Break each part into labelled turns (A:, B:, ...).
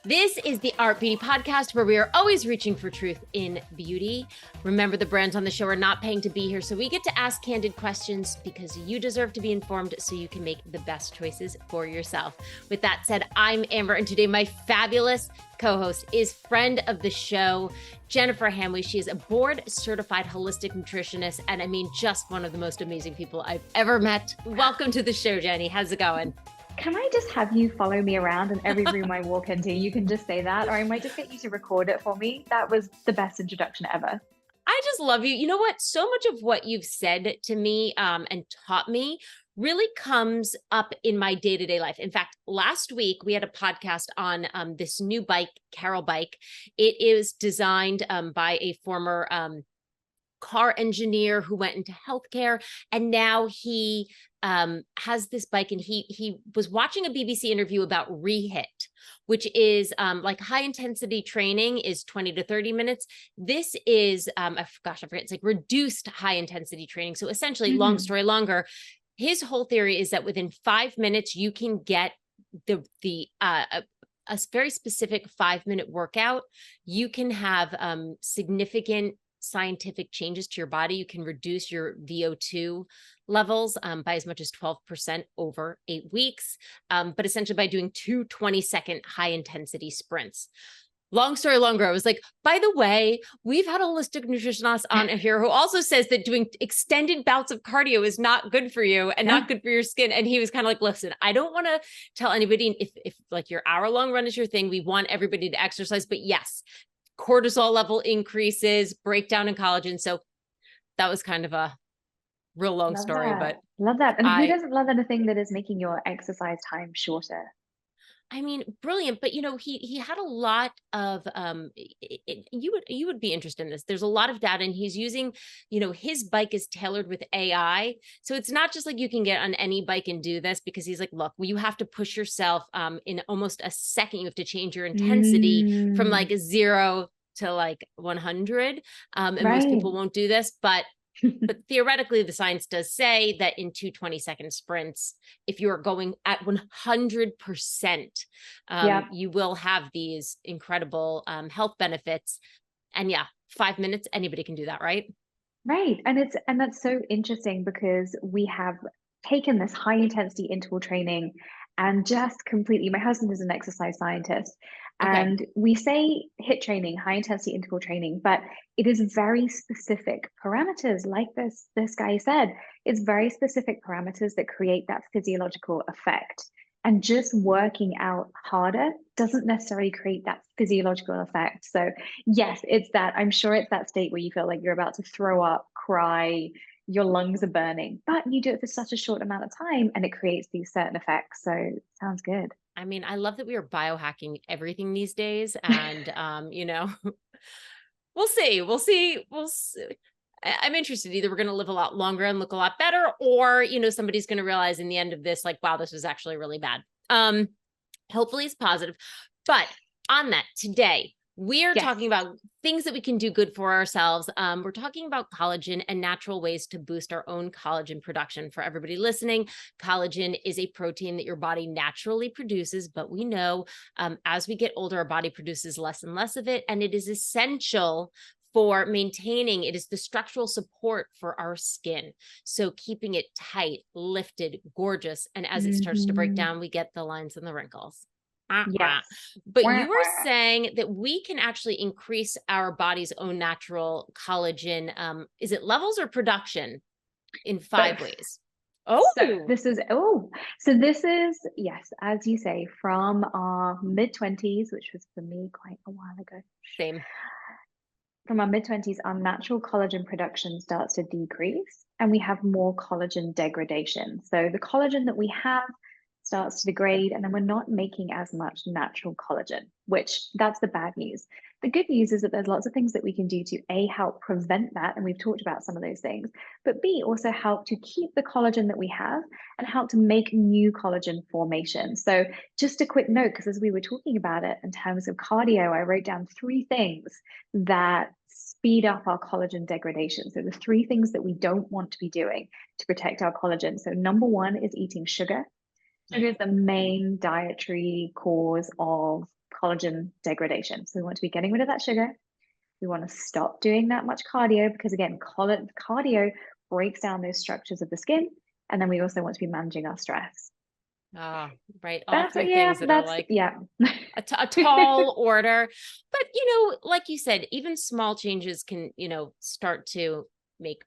A: This is the Art Beauty Podcast, where we are always reaching for truth in beauty. Remember, the brands on the show are not paying to be here, so we get to ask candid questions because you deserve to be informed so you can make the best choices for yourself. With that said, I'm Amber, and today my fabulous co-host is friend of the show, Jennifer Hanway. She is a board-certified holistic nutritionist, and I mean, just one of the most amazing people I've ever met. Welcome to the show, Jenny. How's it going?
B: Can I just have you follow me around in every room I walk into? You can just say that, or I might just get you to record it for me. That was the best introduction ever.
A: I just love you. You know what? So much of what you've said to me and taught me really comes up in my day-to-day life. In fact, last week we had a podcast on this new bike, Carol Bike. It is designed by a former car engineer who went into healthcare, and now he has this bike, and he was watching a BBC interview about Rehit, which is like high intensity training is 20 to 30 minutes. This is I forget, it's like reduced high intensity training. So essentially, long story longer, his whole theory is that within 5 minutes you can get a very specific 5-minute workout. You can have significant scientific changes to your body. You can reduce your VO2 levels by as much as 12% over 8 weeks, but essentially by doing 2 20-second high intensity sprints. Long story longer, I was like, by the way, we've had a holistic nutritionist on here who also says that doing extended bouts of cardio is not good for you and not good for your skin. And he was kind of like, listen, I don't want to tell anybody if like your hour-long run is your thing, we want everybody to exercise, but yes, cortisol level increases, breakdown in collagen. So that was kind of a real long story, but
B: love that. And who doesn't love anything that is making your exercise time shorter?
A: I mean, brilliant. But, you know, he had a lot of, you would be interested in this. There's a lot of data, and he's using, you know, his bike is tailored with AI. So it's not just like you can get on any bike and do this, because he's like, look, well, you have to push yourself in almost a second. You have to change your intensity from like 0 to like 100. And most people won't do this, but theoretically, the science does say that in 2 20-second sprints, if you're going at 100%, you will have these incredible health benefits. And yeah, 5 minutes, anybody can do that, right?
B: Right. And that's so interesting, because we have taken this high intensity interval training and just completely, my husband is an exercise scientist, and we say HIIT training, high intensity interval training, but it is very specific parameters. Like this guy said, it's very specific parameters that create that physiological effect. And just working out harder doesn't necessarily create that physiological effect. So yes, I'm sure it's that state where you feel like you're about to throw up, cry, your lungs are burning, but you do it for such a short amount of time and it creates these certain effects. So sounds good.
A: I mean, I love that we are biohacking everything these days. And, you know, we'll see. I'm interested. Either we're going to live a lot longer and look a lot better, or, you know, somebody's going to realize in the end of this, like, wow, this was actually really bad. Hopefully it's positive. But on that, today, we are talking about things that we can do good for ourselves. We're talking about collagen and natural ways to boost our own collagen production. For everybody listening, collagen is a protein that your body naturally produces, but we know as we get older, our body produces less and less of it, and it is essential for maintaining. It is the structural support for our skin. So keeping it tight, lifted, gorgeous, and as it starts to break down, we get the lines and the wrinkles.
B: Yes.
A: But you were saying that we can actually increase our body's own natural collagen. Is it levels or production in 5 ways?
B: So this is, yes, as you say, from our mid-20s, which was for me quite a while ago.
A: Same.
B: From our mid-20s, our natural collagen production starts to decrease, and we have more collagen degradation. So the collagen that we have starts to degrade, and then we're not making as much natural collagen, which that's the bad news. The good news is that there's lots of things that we can do to A, help prevent that, and we've talked about some of those things, but B, also help to keep the collagen that we have and help to make new collagen formation. So just a quick note, because as we were talking about it in terms of cardio, I wrote down 3 things that speed up our collagen degradation. So the 3 things that we don't want to be doing to protect our collagen. So number 1 is eating sugar. Sugar
A: Right.
B: is the main dietary cause of collagen degradation. So we want to be getting rid of that sugar. We want to stop doing that much cardio because, again, cardio breaks down those structures of the skin. And then we also want to be managing our stress.
A: Ah, right. All
B: That's
A: three
B: yeah,
A: things that are
B: that's
A: like
B: yeah.
A: a tall order. But, like you said, even small changes can, start to make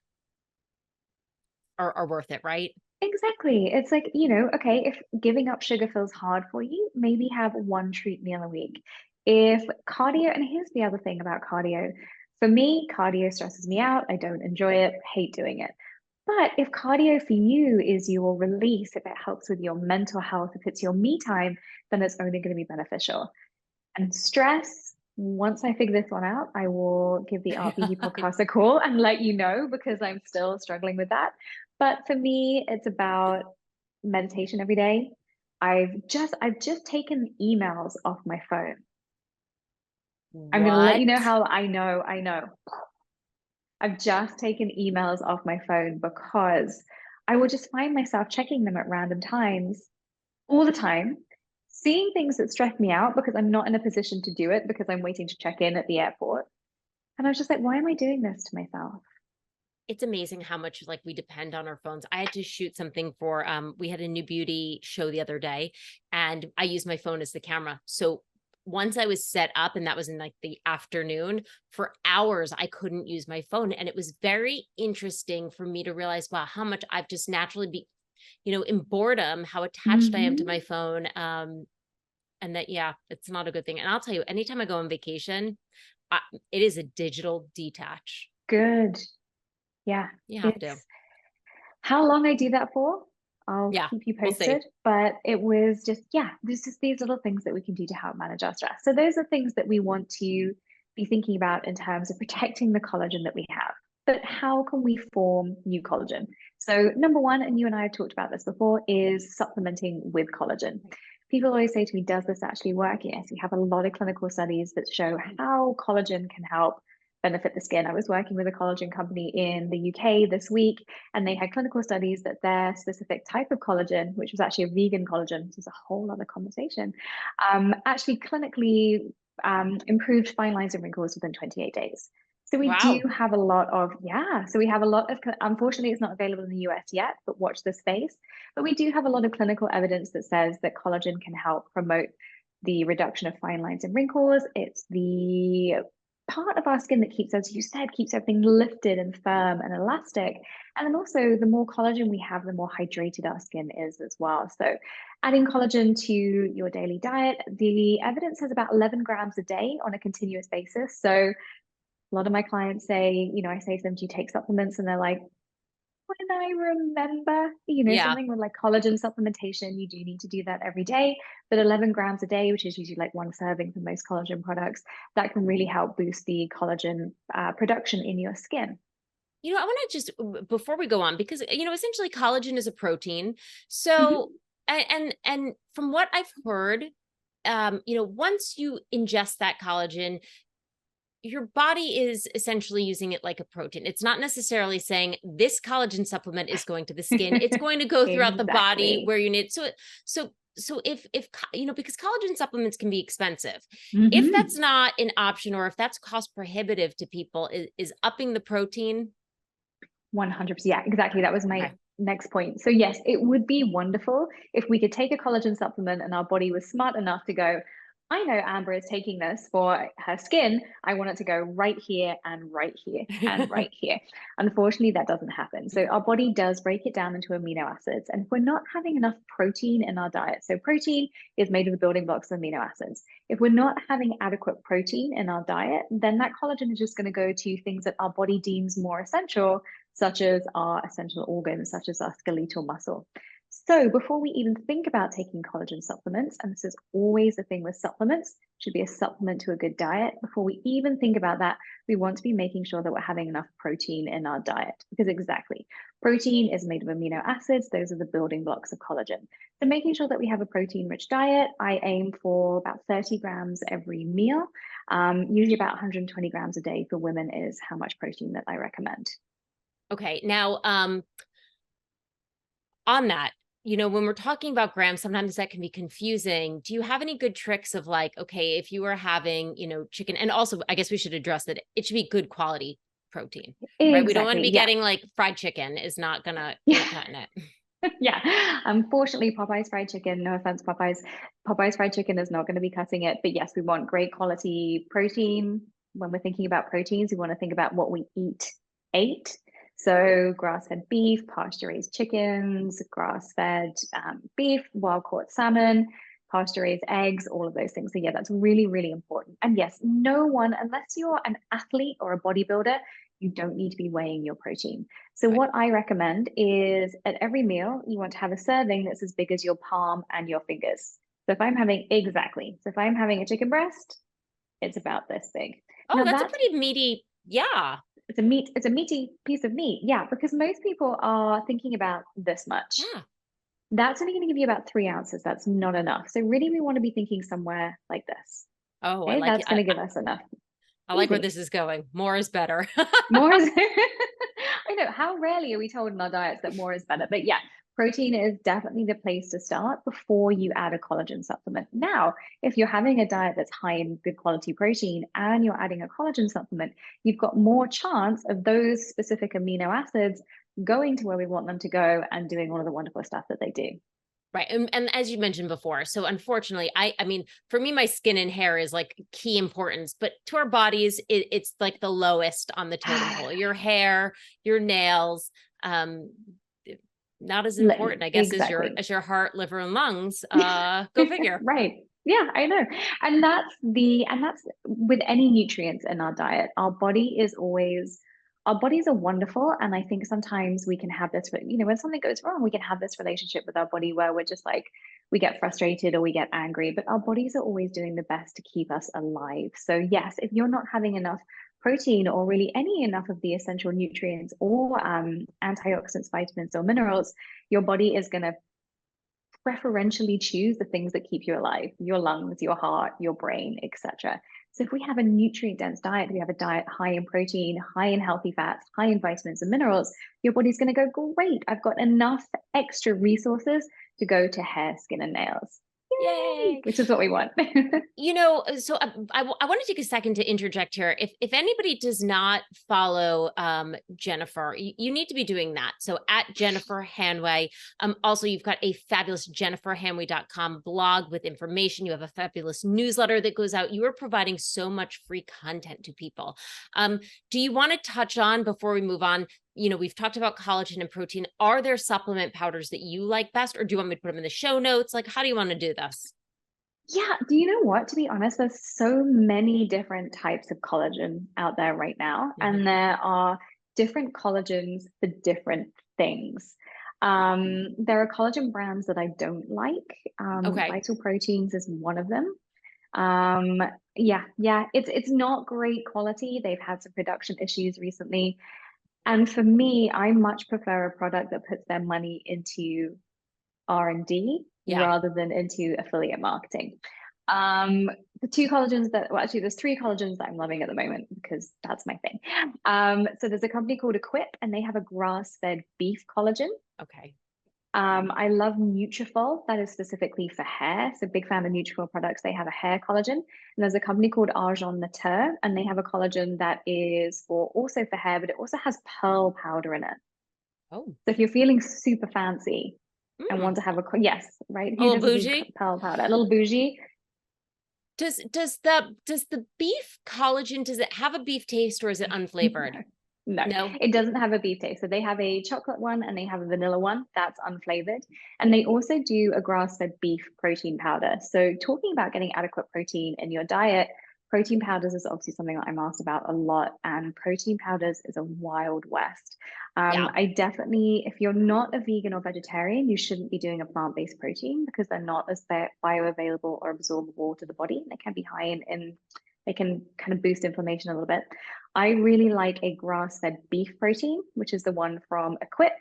A: are worth it, right?
B: Exactly. It's like, okay, if giving up sugar feels hard for you, maybe have one treat meal a week. If cardio, and here's the other thing about cardio. For me, cardio stresses me out. I don't enjoy it, hate doing it. But if cardio for you is your release, if it helps with your mental health, if it's your me time, then it's only going to be beneficial. And stress, once I figure this one out, I will give the Art Beauty podcast a call and let you know because I'm still struggling with that. But for me, it's about meditation every day. I've just taken emails off my phone. I'm gonna let you
A: What?
B: know how I know. I've just taken emails off my phone because I will just find myself checking them at random times all the time, seeing things that stress me out because I'm not in a position to do it because I'm waiting to check in at the airport. And I was just like, why am I doing this to myself?
A: It's amazing how much like we depend on our phones. I had to shoot something for we had a new beauty show the other day and I used my phone as the camera. So once I was set up and that was in like the afternoon, for hours I couldn't use my phone and it was very interesting for me to realize wow how much I've just naturally be in boredom how attached I am to my
B: Hmm.
A: phone and that yeah, it's not a good thing. And I'll tell you anytime I go on vacation, I, it is a digital detach.
B: Good. Yeah.
A: You have to.
B: It's how long I do that for. I'll
A: Yeah,
B: keep you
A: we'll see.
B: posted. But it was just, yeah, there's just these little things that we can do to help manage our stress. So those are things that we want to be thinking about in terms of protecting the collagen that we have. But how can we form new collagen? So, number one, and you and I have talked about this before, is supplementing with collagen. People always say to me, does this actually work? Yes, we have a lot of clinical studies that show how collagen can help benefit the skin. I was working with a collagen company in the UK this week, and they had clinical studies that their specific type of collagen, which was actually a vegan collagen, which is a whole other conversation, actually clinically improved fine lines and wrinkles within 28 days. So we do
A: Wow.
B: have a lot of, yeah. So we have a lot of, unfortunately, it's not available in the US yet, but watch the space. But we do have a lot of clinical evidence that says that collagen can help promote the reduction of fine lines and wrinkles. It's the part of our skin that keeps, as you said, keeps everything lifted and firm and elastic. And then also, the more collagen we have, the more hydrated our skin is as well. So, adding collagen to your daily diet, the evidence says about 11 grams a day on a continuous basis. So, a lot of my clients say, I say to them, do you take supplements? And they're like, when I remember,
A: Yeah.
B: something with like collagen supplementation, you do need to do that every day. But 11 grams a day, which is usually like one serving for most collagen products, that can really help boost the collagen production in your skin.
A: I want to just before we go on because essentially collagen is a protein. So
B: Hmm.
A: and from what I've heard, once you ingest that collagen, your body is essentially using it like a protein. It's not necessarily saying this collagen supplement is going to the skin. It's going to go throughout the body
B: Exactly.
A: where you need. So if because collagen supplements can be expensive. If that's
B: Hmm.
A: not an option or if that's cost prohibitive to people, is upping the protein.
B: 100%. Yeah, exactly. That was my
A: Okay.
B: next point. So, yes, it would be wonderful if we could take a collagen supplement and our body was smart enough to go, I know Amber is taking this for her skin. I want it to go right here and right here and right here. Unfortunately, that doesn't happen. So, our body does break it down into amino acids. And if we're not having enough protein in our diet, so protein is made of the building blocks of amino acids. If we're not having adequate protein in our diet, then that collagen is just going to go to things that our body deems more essential, such as our essential organs, such as our skeletal muscle. So before we even think about taking collagen supplements, and this is always the thing with supplements, should be a supplement to a good diet. Before we even think about that, we want to be making sure that we're having enough protein in our diet because exactly, protein is made of amino acids. Those are the building blocks of collagen. So making sure that we have a protein-rich diet, I aim for about 30 grams every meal. Usually about 120 grams a day for women is how much protein that I recommend.
A: Okay. Now, on that, when we're talking about grams, sometimes that can be confusing. Do you have any good tricks of like, okay, if you are having, chicken, and also I guess we should address that it should be good quality protein, right? We don't want to
B: Exactly.
A: be
B: Yeah.
A: getting like fried chicken is not gonna
B: Yeah.
A: cutting it.
B: Yeah. Unfortunately, Popeye's fried chicken, no offense, Popeye's fried chicken is not going to be cutting it. But yes, we want great quality protein. When we're thinking about proteins, we want to think about what we ate. So grass-fed beef, pasture-raised chickens, grass-fed beef, wild-caught salmon, pasture-raised eggs, all of those things. So yeah, that's really, really important. And yes, no one, unless you're an athlete or a bodybuilder, you don't need to be weighing your protein. So
A: Right.
B: what I recommend is at every meal, you want to have a serving that's as big as your palm and your fingers. So if I'm having a chicken breast, it's about this big.
A: Oh,
B: Now
A: that's a
B: that's
A: pretty meaty. Yeah.
B: it's a meaty piece of meat. Yeah, because most people are thinking about this much.
A: Yeah.
B: That's only going to give you about 3 ounces. That's not enough. So really we want to be thinking somewhere like this.
A: Oh, I
B: Okay,
A: like it.
B: that's going to give us enough.
A: I like where
B: Easy.
A: this is going. More is better.
B: More is I know how rarely are we told in our diets that more is better, but yeah, protein is definitely the place to start before you add a collagen supplement. Now, if you're having a diet that's high in good quality protein and you're adding a collagen supplement, you've got more chance of those specific amino acids going to where we want them to go and doing all of the wonderful stuff that they do.
A: Right. And as you mentioned before, so unfortunately, I mean, for me, my skin and hair is like key importance, but to our bodies, it's like the lowest on the totem pole. Your hair, your nails, um, not as important, I guess,
B: Exactly.
A: as your heart, liver, and lungs. Go figure.
B: Right. Yeah, I know. And that's with any nutrients in our diet. Our bodies are wonderful. And I think sometimes we can have this, when something goes wrong, we can have this relationship with our body where we're just like, we get frustrated or we get angry, but our bodies are always doing the best to keep us alive. So yes, if you're not having enough protein or really any enough of the essential nutrients or antioxidants, vitamins, or minerals, your body is going to preferentially choose the things that keep you alive, your lungs, your heart, your brain, etc. So if we have a nutrient dense diet, we have a diet high in protein, high in healthy fats, high in vitamins and minerals, your body's going to go, great, I've got enough extra resources to go to hair, skin, and nails. Yay,
A: Yay.
B: which is what we want.
A: So I want to take a second to interject here. If anybody does not follow Jennifer, you need to be doing that. So at Jennifer Hanway. Also, you've got a fabulous jenniferhanway.com blog with information. You have a fabulous newsletter that goes out. You are providing so much free content to people. Do you want to touch on, before we move on, we've talked about collagen and protein. Are there supplement powders that you like best, or do you want me to put them in the show notes? Like, how do you want to do this?
B: Yeah, do you know what? To be honest, there's so many different types of collagen out there right now,
A: Mhm.
B: and there are different collagens for different things. There are collagen brands that I don't like.
A: Okay.
B: Vital Proteins is one of them. Um, yeah, it's not great quality. They've had some production issues recently, and for me, I much prefer a product that puts their money into R&D
A: Yeah.
B: rather than into affiliate marketing. Um, there's three collagens that I'm loving at the moment because that's my thing. So there's a company called Equip, and they have a grass-fed beef collagen.
A: Okay.
B: I love Nutrafol, that is specifically for hair. So big fan of Nutrafol products. They have a hair collagen. And there's a company called Argan Nature, and they have a collagen that is also for hair, but it also has pearl powder in it.
A: Oh.
B: So if you're feeling super fancy and want
A: Mm.
B: to have yes, right?
A: A
B: Who
A: little
B: doesn't need
A: bougie.
B: pearl powder? A little bougie.
A: Does the beef collagen, does it have a beef taste, or is it unflavored?
B: No, no,
A: No.
B: it doesn't have a beef taste. So they have a chocolate one and they have a vanilla one that's unflavored. And they also do a grass-fed beef protein powder. So talking about getting adequate protein in your diet, protein powders is obviously something that I'm asked about a lot. And protein powders is a wild west.
A: Yeah.
B: I definitely, if you're not a vegan or vegetarian, you shouldn't be doing a plant-based protein because they're not as bioavailable or absorbable to the body. They can be high they can kind of boost inflammation a little bit. I really like a grass-fed beef protein, which is the one from Equip,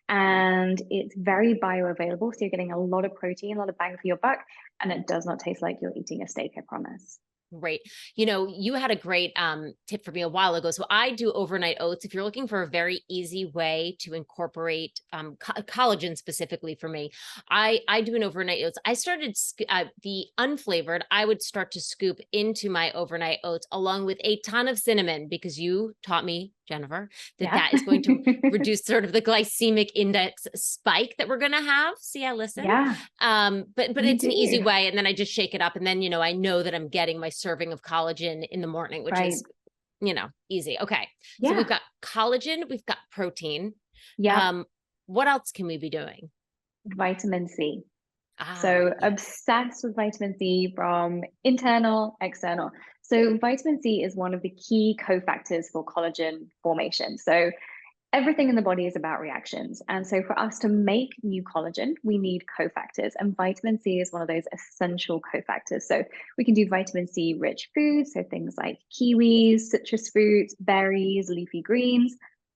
B: and it's very bioavailable. So you're getting a lot of protein, a lot of bang for your buck, and it does not taste like you're eating a steak, I promise.
A: Great. You know, you had a great tip for me a while ago. So I do overnight oats. If you're looking for a very easy way to incorporate collagen specifically for me, I do an overnight oats. I started the unflavored. I would start to scoop into my overnight oats along with a ton of cinnamon because you taught me, Jennifer, that
B: Yeah.
A: that is going to reduce sort of the glycemic index spike that we're going to have. See, I listen.
B: Yeah,
A: But
B: you
A: it's an easy
B: do.
A: way, and then I just shake it up, and then I know that I'm getting my serving of collagen in the morning, which
B: Right.
A: is easy. Okay, so we've
B: Yeah.
A: got collagen, we've got protein.
B: Yeah.
A: Um, what else can we be doing?
B: Vitamin C.
A: Ah,
B: So
A: yes.
B: obsessed with vitamin C from internal, external. So vitamin C is one of the key cofactors for collagen formation. So everything in the body is about reactions. And so for us to make new collagen, we need cofactors. And vitamin C is one of those essential cofactors. So we can do vitamin C rich foods, so things like kiwis, citrus fruits, berries, leafy greens.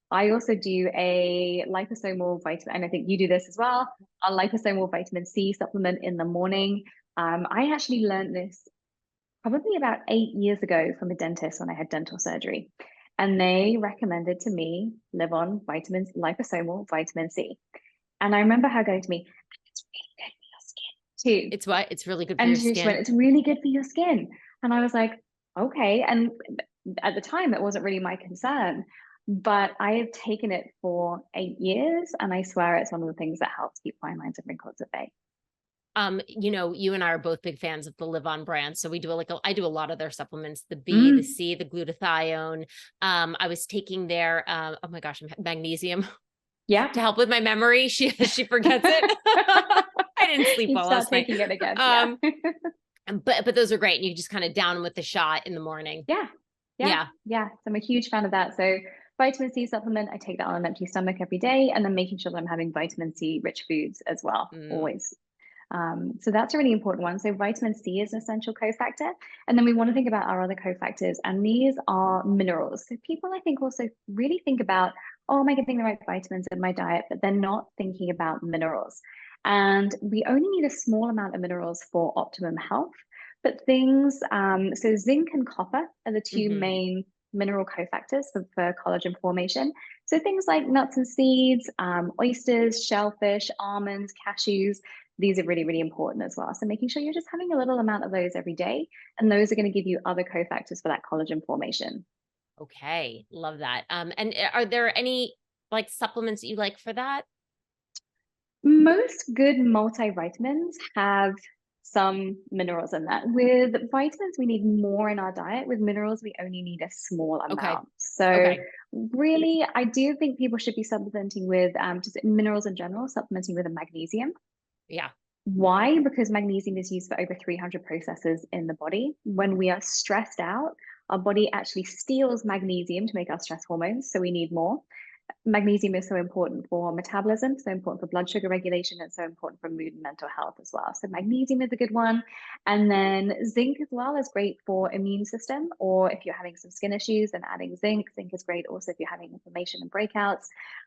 B: I also do a liposomal vitamin, and I think you do this as well, a liposomal vitamin C supplement in the morning. I actually learned this probably about 8 years ago from a dentist when I had dental surgery. And they recommended to me live on vitamins, liposomal vitamin C. And I remember her going to me, it's really good for your skin too.
A: It's what? It's really good for your
B: And she went,
A: skin.
B: it's really good for your skin. And I was like, okay. And at the time, that wasn't really my concern. But I have taken it for 8 years, and I swear it's one of the things that helps keep fine lines and wrinkles at bay.
A: You and I are both big fans of the Live On brand. So we do I do a lot of their supplements, the B, the
B: Mm,
A: C, the glutathione. I was taking their oh my gosh, magnesium
B: yeah.
A: to help with my memory. She forgets it. I didn't sleep
B: You'd
A: well
B: start
A: last night.
B: taking it again. Yeah.
A: Um, but those are great. And you just kind of down them with the shot in the morning.
B: Yeah. Yeah.
A: Yeah.
B: Yeah. So I'm a huge fan of that. So vitamin C supplement, I take that on an empty stomach every day, and then making sure that I'm having vitamin C rich foods as well,
A: Mm,
B: always. So that's a really important one. So vitamin C is an essential cofactor. And then we want to think about our other cofactors, and these are minerals. So people, I think, also really think about, oh, am I getting the right vitamins in my diet? But they're not thinking about minerals. And we only need a small amount of minerals for optimum health. But so zinc and copper are the two
A: hmm.
B: main mineral cofactors for collagen formation. So things like nuts and seeds, oysters, shellfish, almonds, cashews, these are really, really important as well. So making sure you're just having a little amount of those every day, and those are going to give you other cofactors for that collagen formation.
A: Okay. Love that. And are there any like supplements that you like for that?
B: Most good multivitamins have some minerals in that. With vitamins, we need more in our diet. With minerals, we only need a small
A: Okay.
B: amount. So,
A: Okay.
B: really, I do think people should be supplementing with just minerals in general, supplementing with a magnesium.
A: Yeah.
B: Why? Because magnesium is used for over 300 processes in the body. When we are stressed out, our body actually steals magnesium to make our stress hormones, so we need more. Magnesium is so important for metabolism, so important for blood sugar regulation, and so important for mood and mental health as well. So magnesium is a good one. And then zinc as well is great for immune system, or if you're having some skin issues, then adding zinc. Zinc is great also if you're having inflammation and breakouts.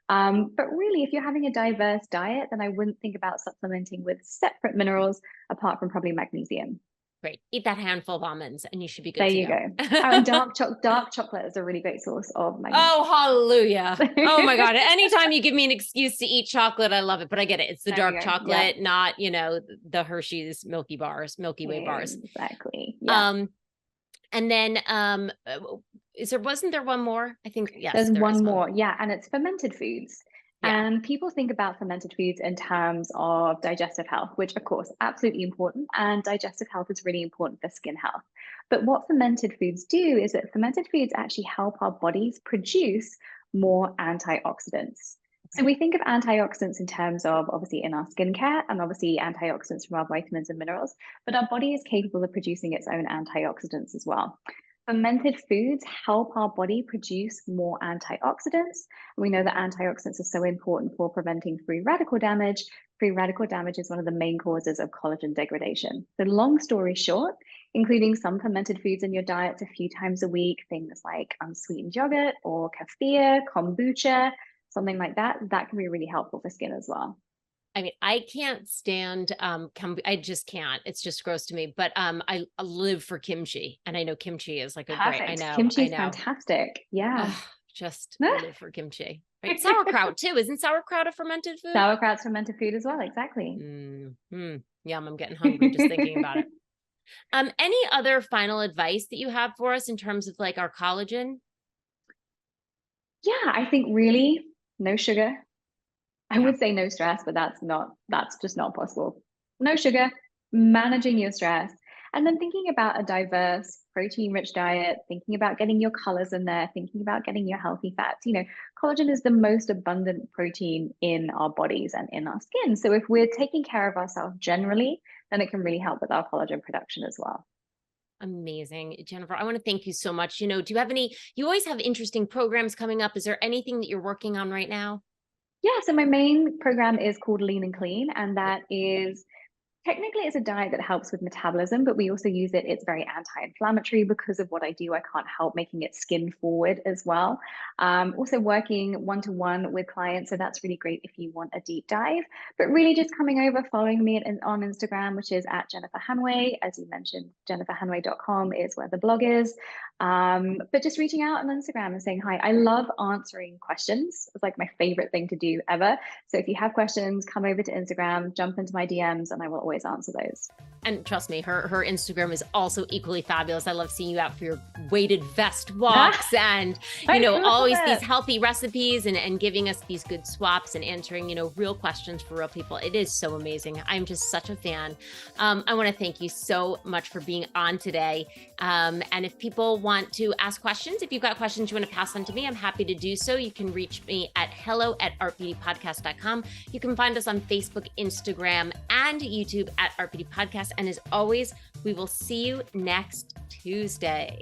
B: But really, if you're having a diverse diet, then I wouldn't think about supplementing with separate minerals apart from probably magnesium.
A: Great. Eat that handful of almonds and you should be
B: There
A: good to
B: you
A: go.
B: go. Oh, and dark chocolate is a really great source of magnesium.
A: Oh, hallelujah. Oh my God. Anytime you give me an excuse to eat chocolate, I love it. But I get it. It's the
B: There we
A: dark
B: go. Yeah,
A: chocolate, not, the Hershey's Milky Bars, Milky Way bars.
B: exactly. Yeah.
A: Um, and then wasn't there one more? I think yes,
B: There's
A: there is
B: one
A: one.
B: more. Yeah, and it's fermented foods.
A: Yeah.
B: And people think about fermented foods in terms of digestive health, which of course, absolutely important. And digestive health is really important for skin health. But what fermented foods do is that fermented foods actually help our bodies produce more antioxidants. So
A: Okay.
B: we think of antioxidants in terms of obviously in our skincare and obviously antioxidants from our vitamins and minerals, but our body is capable of producing its own antioxidants as well. Fermented foods help our body produce more antioxidants. We know that antioxidants are so important for preventing free radical damage. Free radical damage is one of the main causes of collagen degradation. So, long story short, including some fermented foods in your diets a few times a week, things like unsweetened yogurt or kefir, kombucha, something like that, that can be really helpful for skin as well.
A: I mean, I can't stand I just can't. It's just gross to me. But I live for kimchi. And I know kimchi is like a great, I
B: Perfect.
A: know,
B: Kimchi
A: I
B: is
A: know.
B: fantastic. Yeah.
A: Oh, just live for kimchi. Right. Sauerkraut too. Isn't sauerkraut a fermented food?
B: Sauerkraut's fermented food as well. Exactly.
A: Yum, I'm getting hungry just thinking about it. Any other final advice that you have for us in terms of like our collagen?
B: Yeah, I think really no sugar. I
A: Yeah.
B: would say no stress, but that's just not possible. No sugar, managing your stress, and then thinking about a diverse protein-rich diet, thinking about getting your colors in there, thinking about getting your healthy fats. Collagen is the most abundant protein in our bodies and in our skin. So if we're taking care of ourselves generally, then it can really help with our collagen production as well.
A: Amazing. Jennifer, I want to thank you so much. Do you have you always have interesting programs coming up. Is there anything that you're working on right now?
B: Yeah, so my main program is called Lean and Clean, and that is technically, it's a diet that helps with metabolism, but we also use it. It's very anti-inflammatory because of what I do. I can't help making it skin forward as well. Also working one-to-one with clients. So that's really great if you want a deep dive, but really just coming over, following me on Instagram, which is at Jennifer Hanway. As you mentioned, jenniferhanway.com is where the blog is. But just reaching out on Instagram and saying hi. I love answering questions. It's like my favorite thing to do ever. So if you have questions, come over to Instagram, jump into my DMs, and I will always answer those.
A: And trust me, her Instagram is also equally fabulous. I love seeing you out for your weighted vest
B: Ah,
A: walks and,
B: I love
A: always these
B: it.
A: healthy recipes and giving us these good swaps and answering, real questions for real people. It is so amazing. I'm just such a fan. I want to thank you so much for being on today. And if people want to ask questions, if you've got questions you want to pass on to me, I'm happy to do so. You can reach me at hello@artbeautypodcast.com. You can find us on Facebook, Instagram, and YouTube at Art Beauty Podcast. And as always, we will see you next Tuesday.